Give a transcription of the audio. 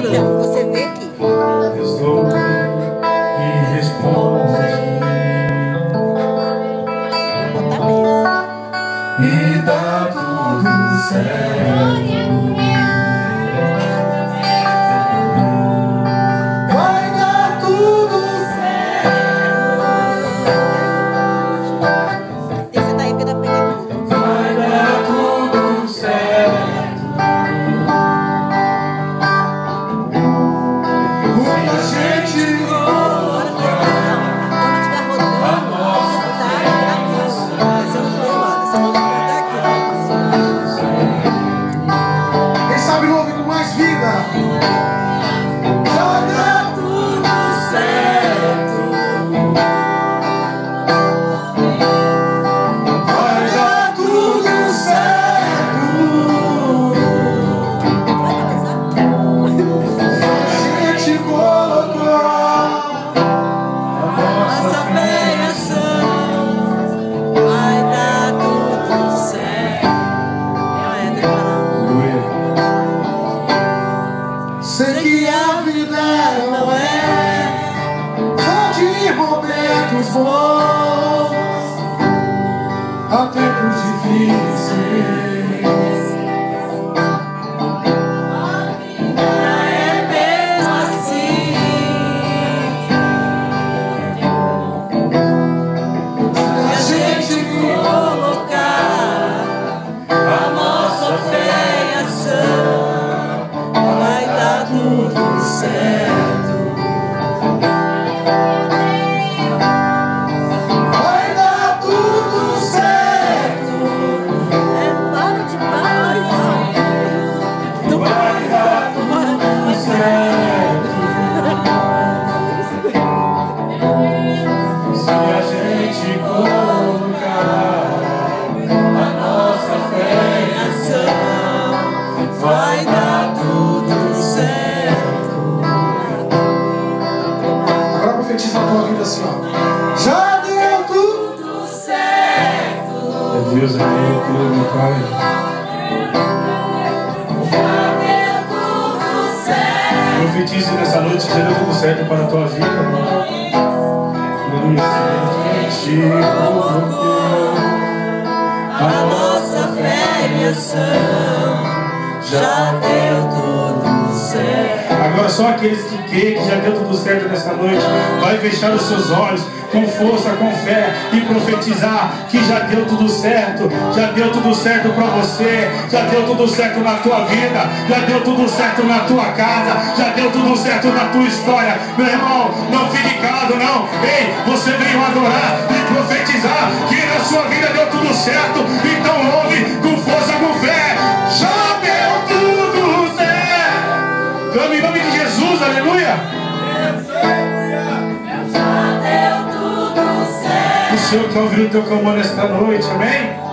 Então, você vê aqui. Estou e responde. Vou botar mesmo. E dá tudo certo. Vai dar tudo certo. Tem que sentar aí pra pegar tudo. Vai dar tudo certo. Muita gente Agora presta atenção. Quando tiver rodando, tá? Essa não foi lá. Essa não vai botar aqui. Quem sabe ouve com mais vida. Vai dar tudo certo. Vai dar tudo certo. Vai começar? A gente colocou a Nossa fé e ação vai dar tudo certo. Sei que a vida não é só de momentos bons, há tempos difíceis. É mesmo assim. Se a gente Colocar a nossa fé e ação vai dar tudo certo. vai dar tudo certo. Para de paz. Vai dar tudo certo. Se a gente colocar a nossa fé, Vai dar tudo certo. agora profetiza a tua vida assim, ó. Já deu tudo. Tudo certo. É Deus aqui, meu Pai. Já deu tudo certo. Profetize nessa noite que já deu tudo certo para a tua vida. Aleluia. Se a gente colocou A nossa fé e ação já deu tudo certo. Agora só aqueles que creem que já deu tudo certo nessa noite, vai fechar os seus olhos com força, com fé e profetizar que já deu tudo certo, já deu tudo certo para você, já deu tudo certo na tua vida, já deu tudo certo na tua casa, já deu tudo certo na tua história. Meu irmão, não fique calado não. Ei, você veio adorar e profetizar que na sua vida deu tudo certo, então ouve com força, com fé. Já deu tudo certo. Clame em nome de Jesus, aleluia. Já deu tudo certo. O Senhor quer ouvir o teu clamor nesta noite, amém?